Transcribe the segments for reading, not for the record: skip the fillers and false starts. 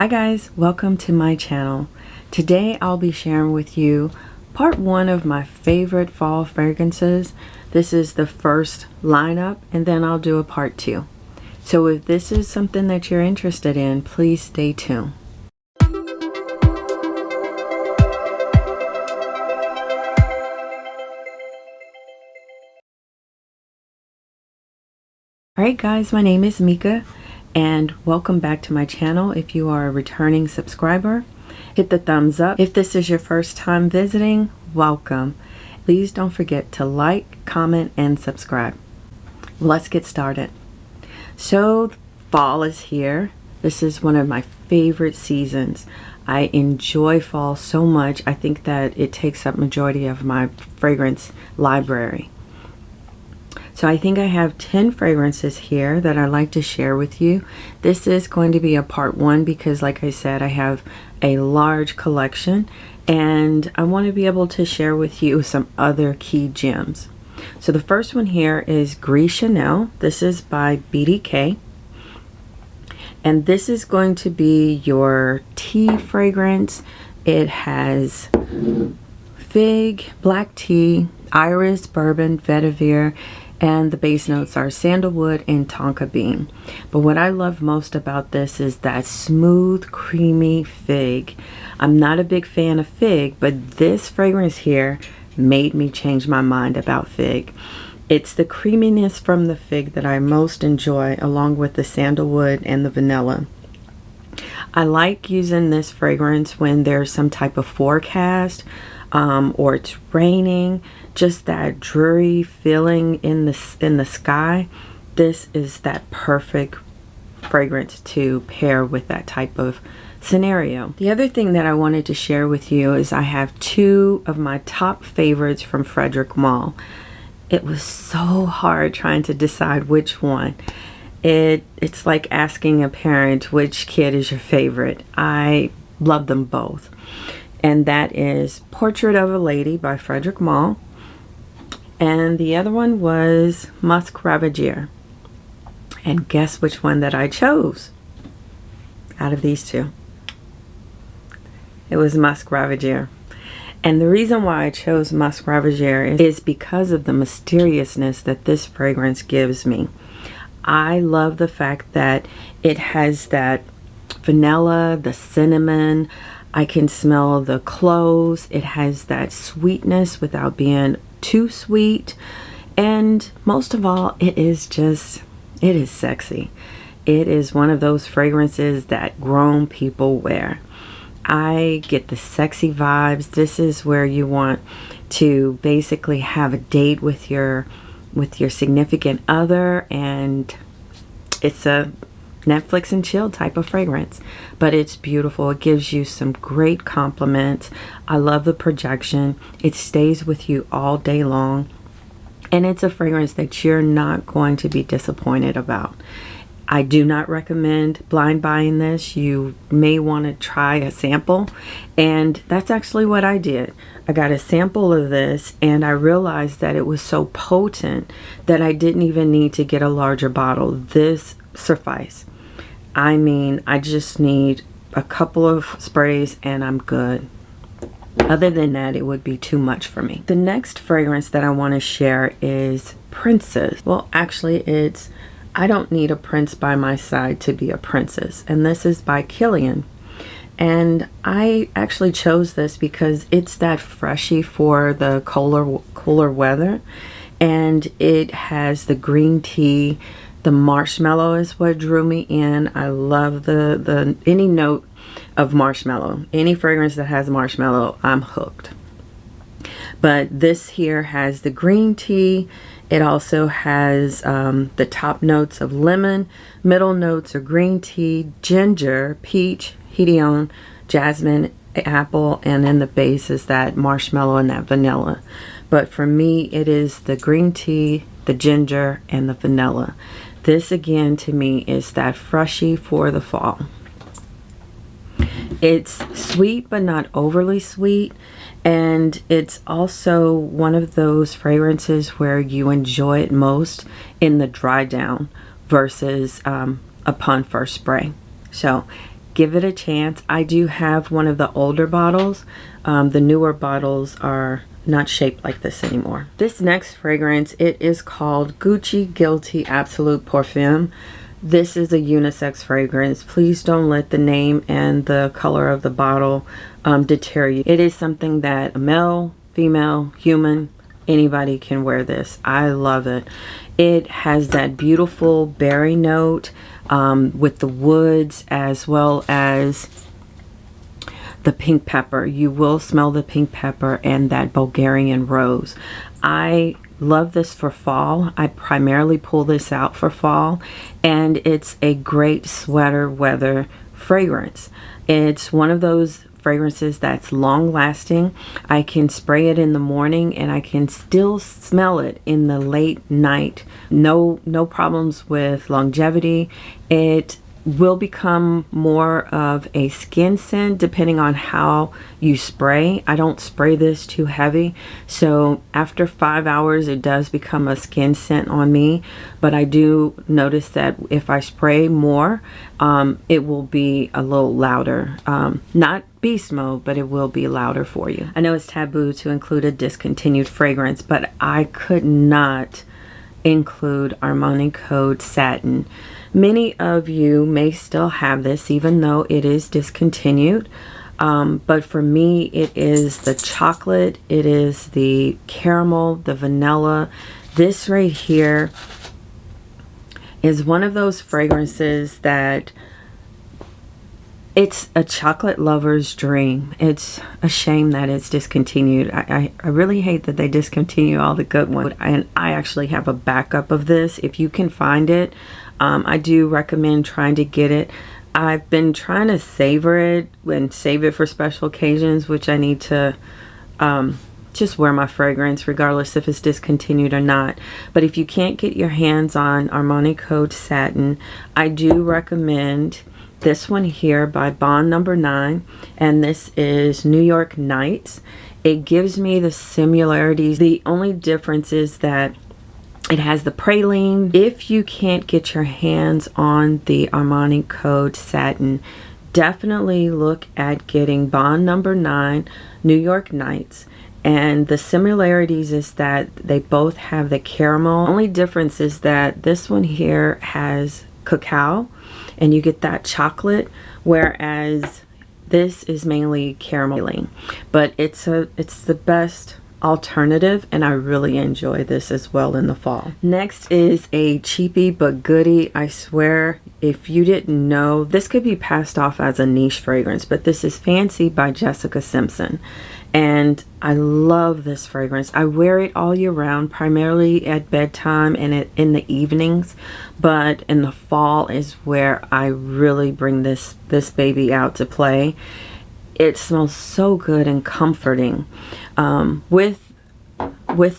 Hi guys, welcome to my channel. Today I'll be sharing with you part one of my favorite fall fragrances. This is the first lineup and then I'll do a part two. So if this is something that you're interested in, please stay tuned. Alright guys, my name is Mika and welcome back to my channel. If you are a returning subscriber, hit the thumbs up. If this is your first time visiting, welcome. Please don't forget to like, comment, and subscribe. Let's get started. So fall is here. This is one of my favorite seasons. I enjoy fall so much. I think that it takes up majority of my fragrance library. So I think I have 10 fragrances here that I'd like to share with you. This is going to be a part one because like I said, I have a large collection and I want to be able to share with you some other key gems. So the first one here is Gris Chanel. This is by BDK. And this is going to be your tea fragrance. It has fig, black tea, iris, bourbon, vetiver, and the base notes are sandalwood and tonka bean. But what I love most about this is that smooth, creamy fig. I'm not a big fan of fig, but this fragrance here made me change my mind about fig. It's the creaminess from the fig that I most enjoy, along with the sandalwood and the vanilla. I like using this fragrance when there's some type of forecast or it's raining, just that dreary feeling in the sky. This is that perfect fragrance to pair with that type of scenario. The other thing that I wanted to share with you is I have two of my top favorites from Frederick Malle. It was so hard trying to decide which one. It's like asking a parent which kid is your favorite. I love them both. And that is Portrait of a Lady by Frederick Malle. And the other one was Muskravager. And guess which one that I chose out of these two? It was Muskravager. And the reason why I chose Muskravager is because of the mysteriousness that this fragrance gives me. I love the fact that it has that vanilla, the cinnamon. I can smell the cloves. It has that sweetness without being too sweet. And most of all, it is sexy. It is one of those fragrances that grown people wear. I get the sexy vibes. This is where you want to basically have a date with your significant other, and it's a Netflix and chill type of fragrance, but it's beautiful. It gives you some great compliments. I love the projection. It stays with you all day long, and it's a fragrance that you're not going to be disappointed about. I do not recommend blind buying this. You may want to try a sample, and that's actually what I did. I got a sample of this and I realized that it was so potent that I didn't even need to get a larger bottle. This suffice. I mean, I just need a couple of sprays and I'm good. Other than that, it would be too much for me. The next fragrance that I want to share is Princess. Well, actually, I don't need a prince by my side to be a princess. And this is by Killian. And I actually chose this because it's that freshy for the cooler weather. And it has the green tea. The marshmallow is what drew me in. I love any note of marshmallow. Any fragrance that has marshmallow, I'm hooked. But this here has the green tea. It also has the top notes of lemon. Middle notes are green tea, ginger, peach, hedione, jasmine, apple, and then the base is that marshmallow and that vanilla. But for me, it is the green tea, the ginger, and the vanilla. This again to me is that freshy for the fall. It's sweet but not overly sweet, and it's also one of those fragrances where you enjoy it most in the dry down versus upon first spray. So give it a chance. I do have one of the older bottles. The newer bottles are not shaped like this anymore. This next fragrance, it is called Gucci Guilty Absolute Parfum. This is a unisex fragrance. Please don't let the name and the color of the bottle deter you. It is something that a male, female, human, anybody can wear this. I love it. It has that beautiful berry note with the woods, as well as the pink pepper. You will smell the pink pepper and that Bulgarian rose. I love this for fall. I primarily pull this out for fall, and it's a great sweater weather fragrance. It's one of those fragrances that's long lasting. I can spray it in the morning and I can still smell it in the late night. No problems with longevity. It will become more of a skin scent depending on how you spray. I don't spray this too heavy, so after 5 hours it does become a skin scent on me, but I do notice that if I spray more, it will be a little louder. Not beast mode, but it will be louder for you. I know it's taboo to include a discontinued fragrance, but I could not include Armani Code Satin. Many of you may still have this even though it is discontinued, but for me it is the chocolate, it is the caramel, the vanilla. This right here is one of those fragrances that it's a chocolate lover's dream. It's a shame that it's discontinued. I really hate that they discontinue all the good ones, and I actually have a backup of this. If you can find it, I do recommend trying to get it. I've been trying to savor it and save it for special occasions, which I need to just wear my fragrance regardless if it's discontinued or not. But if you can't get your hands on Armani Code Satin, I do recommend this one here by Bond Number 9, and this is New York Nights. It gives me the similarities. The only difference is that it has the praline. If you can't get your hands on the Armani Code Satin, definitely look at getting Bond Number 9 New York Nights. And the similarities is that they both have the caramel. The only difference is that this one here has cacao and you get that chocolate, whereas this is mainly carameling. But it's the best alternative, and I really enjoy this as well in the fall. Next is a cheapie but goodie. I swear, if you didn't know, this could be passed off as a niche fragrance, but this is Fancy by Jessica Simpson, and I love this fragrance. I wear it all year round, primarily at bedtime and in the evenings, but in the fall is where I really bring this baby out to play. It smells so good and comforting. With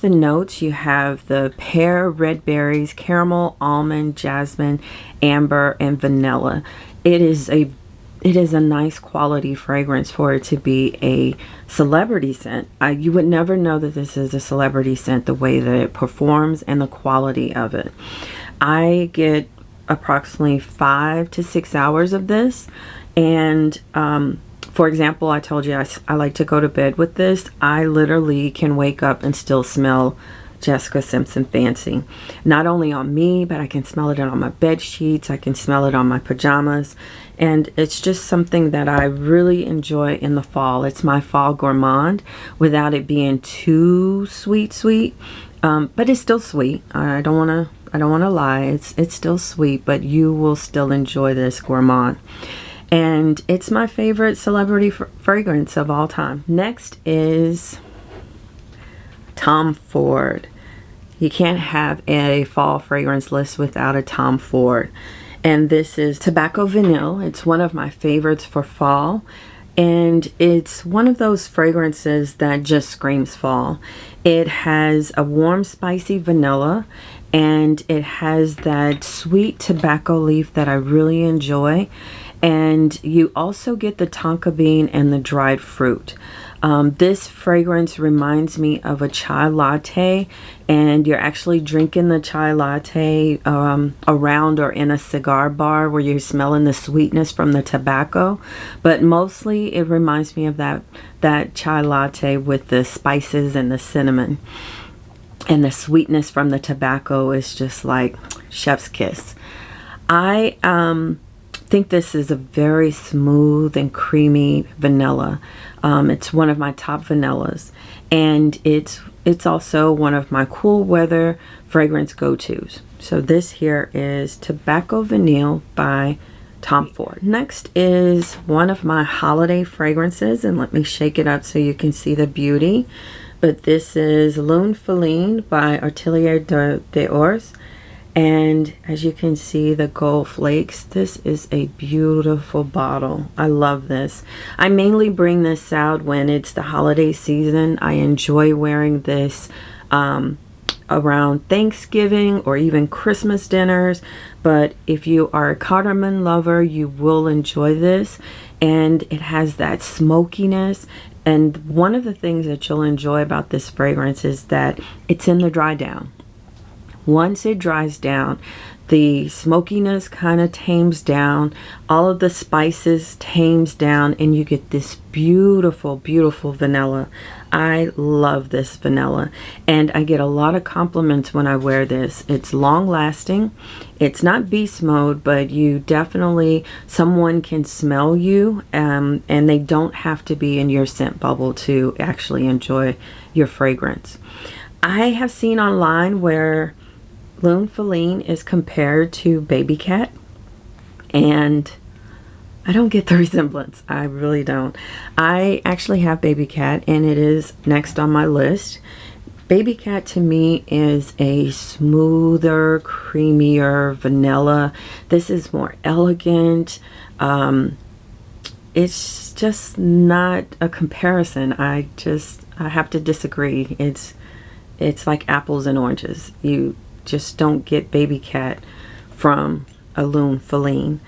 the notes, you have the pear, red berries, caramel, almond, jasmine, amber, and vanilla. It is a nice quality fragrance for it to be a celebrity scent. You would never know that this is a celebrity scent the way that it performs and the quality of it. I get approximately 5 to 6 hours of this, and for example, I told you I like to go to bed with this. I literally can wake up and still smell Jessica Simpson Fancy. Not only on me, but I can smell it on my bed sheets. I can smell it on my pajamas. And it's just something that I really enjoy in the fall. It's my fall gourmand without it being too sweet. But it's still sweet. I don't want to lie. It's still sweet, but you will still enjoy this gourmand. And it's my favorite celebrity fragrance of all time. Next is Tom Ford. You can't have a fall fragrance list without a Tom Ford. And this is Tobacco Vanille. It's one of my favorites for fall. And it's one of those fragrances that just screams fall. It has a warm, spicy vanilla, and it has that sweet tobacco leaf that I really enjoy. And you also get the tonka bean and the dried fruit. This fragrance reminds me of a chai latte, and you're actually drinking the chai latte around or in a cigar bar where you're smelling the sweetness from the tobacco. But mostly it reminds me of that chai latte with the spices and the cinnamon. And the sweetness from the tobacco is just like chef's kiss. I think this is a very smooth and creamy vanilla. It's one of my top vanillas, and it's also one of my cool weather fragrance go-tos. So this here is Tobacco Vanille by Tom Ford. Next is one of my holiday fragrances, and let me shake it up so you can see the beauty. But this is Lon Fine by Atelier d'Ors. And as you can see, the gold flakes. This is a beautiful bottle. I love this. I mainly bring this out when it's the holiday season. I enjoy wearing this around Thanksgiving or even Christmas dinners. But if you are a cardamom lover, you will enjoy this. And it has that smokiness. And one of the things that you'll enjoy about this fragrance is that it's in the dry down. Once it dries down, the smokiness kind of tames down, all of the spices tames down, and you get this beautiful, beautiful vanilla. I love this vanilla, and I get a lot of compliments when I wear this. It's long lasting. It's not beast mode, but you definitely, someone can smell you, and they don't have to be in your scent bubble to actually enjoy your fragrance. I have seen online where Lon Fine is compared to Babycat, and I don't get the resemblance. I really don't. I actually have Babycat, and it is next on my list. Babycat to me is a smoother, creamier vanilla. This is more elegant. It's just not a comparison. I have to disagree. It's like apples and oranges. You just don't get Babycat from a Lon Fine.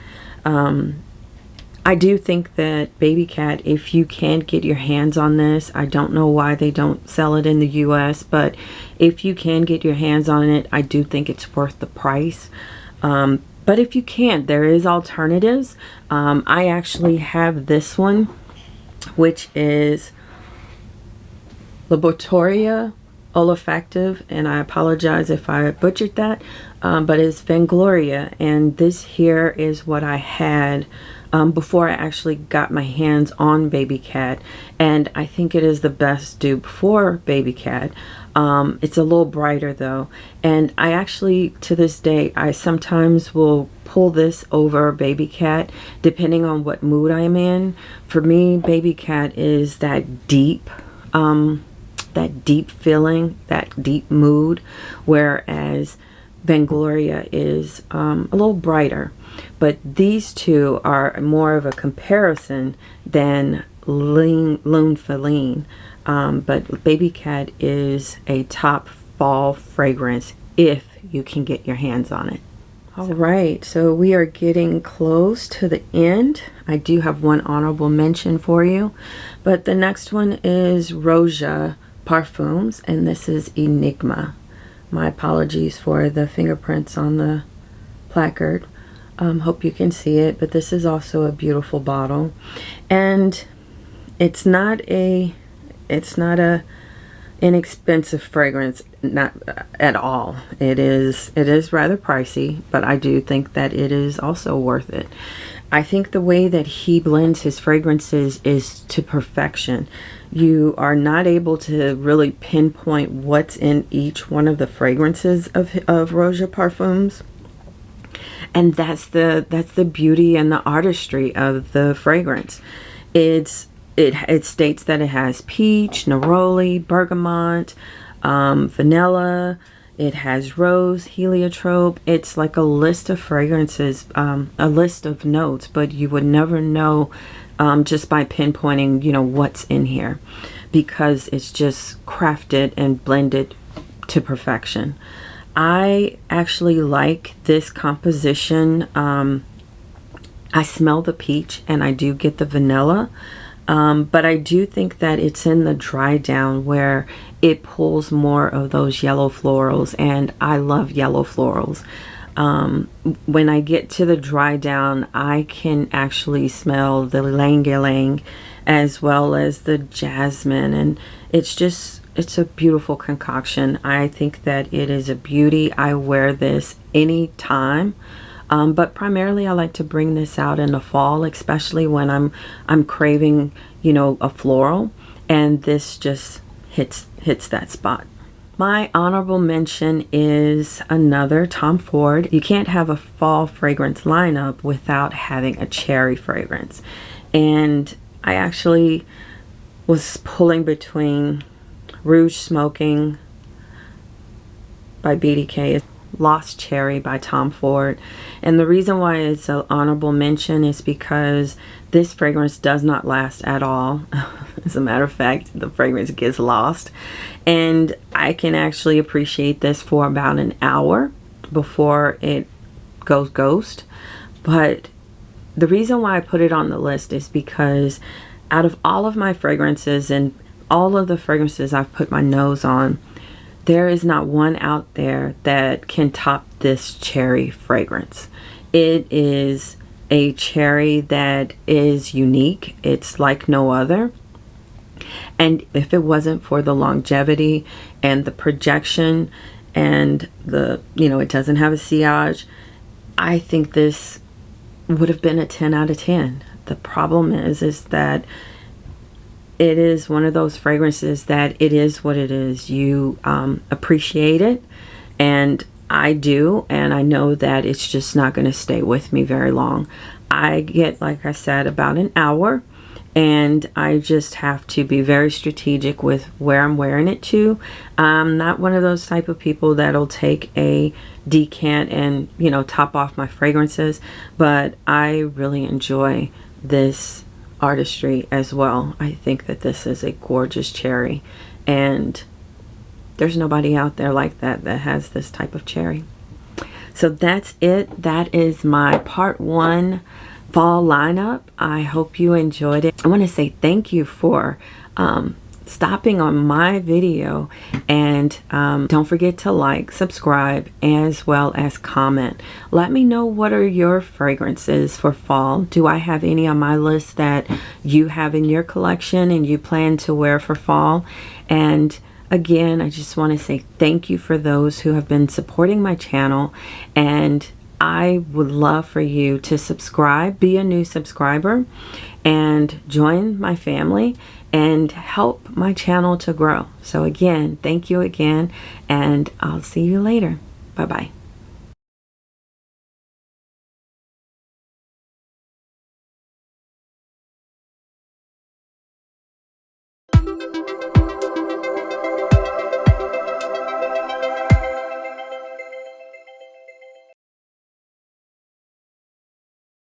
I do think that Babycat, if you can't get your hands on this, I don't know why they don't sell it in the US, but if you can get your hands on it, I do think it's worth the price. But if you can't, there is alternatives. I actually have this one, which is Laboratoria Olfactive, and I apologize if I butchered that, but it's Vanille, and this here is what I had before I actually got my hands on Babycat, and I think it is the best dupe for Babycat. It's a little brighter though, and I actually, to this day, I sometimes will pull this over Babycat depending on what mood I'm in. For me, Babycat is that deep feeling, that deep mood, whereas Vanille is a little brighter. But these two are more of a comparison than Lon Fine. But Babycat is a top fall fragrance if you can get your hands on it. All right, so we are getting close to the end. I do have one honorable mention for you, but the next one is Roja Parfums, and this is Enigma. My apologies for the fingerprints on the placard. Hope you can see it, but this is also a beautiful bottle, and it's not a inexpensive fragrance, not at all. It is rather pricey, but I do think that it is also worth it. I think the way that he blends his fragrances is to perfection. You are not able to really pinpoint what's in each one of the fragrances of Roja Parfums. And that's the beauty and the artistry of the fragrance. It states that it has peach, neroli, bergamot, vanilla. It has rose, heliotrope. It's like a list of fragrances, a list of notes, but you would never know just by pinpointing, what's in here, because it's just crafted and blended to perfection. I actually like this composition. I smell the peach and I do get the vanilla. But I do think that it's in the dry down where it pulls more of those yellow florals, and I love yellow florals. When I get to the dry down, I can actually smell the ylang ylang as well as the jasmine, and it's a beautiful concoction. I think that it is a beauty. I wear this anytime. But primarily I like to bring this out in the fall, especially when I'm craving, you know, a floral, and this just hits that spot. My honorable mention is another Tom Ford. You can't have a fall fragrance lineup without having a cherry fragrance. And I actually was pulling between Rouge Smoking by Babycat, Lost Cherry by Tom Ford. And the reason why it's an honorable mention is because this fragrance does not last at all. As a matter of fact, the fragrance gets lost, and I can actually appreciate this for about an hour before it goes ghost. But the reason why I put it on the list is because out of all of my fragrances and all of the fragrances I've put my nose on, there is not one out there that can top this cherry fragrance. It is a cherry that is unique. It's like no other. And if it wasn't for the longevity and the projection and the, you know, it doesn't have a sillage, I think this would have been a 10 out of 10. The problem is that it is one of those fragrances that it is what it is. You appreciate it, and I do, and I know that it's just not going to stay with me very long. I get, like I said, about an hour, and I just have to be very strategic with where I'm wearing it to. I'm not one of those type of people that'll take a decant and, you know, top off my fragrances, but I really enjoy this artistry as well. I think that this is a gorgeous cherry, and there's nobody out there like that has this type of cherry. So that's it. That is my part 1 fall lineup. I hope you enjoyed it. I want to say thank you for stopping on my video, and don't forget to like, subscribe, as well as comment. Let me know, what are your fragrances for fall? Do I have any on my list that you have in your collection and you plan to wear for fall? And again, I just want to say thank you for those who have been supporting my channel, and I would love for you to subscribe, be a new subscriber, and join my family and help my channel to grow. So again, thank you again, and I'll see you later. Bye-bye.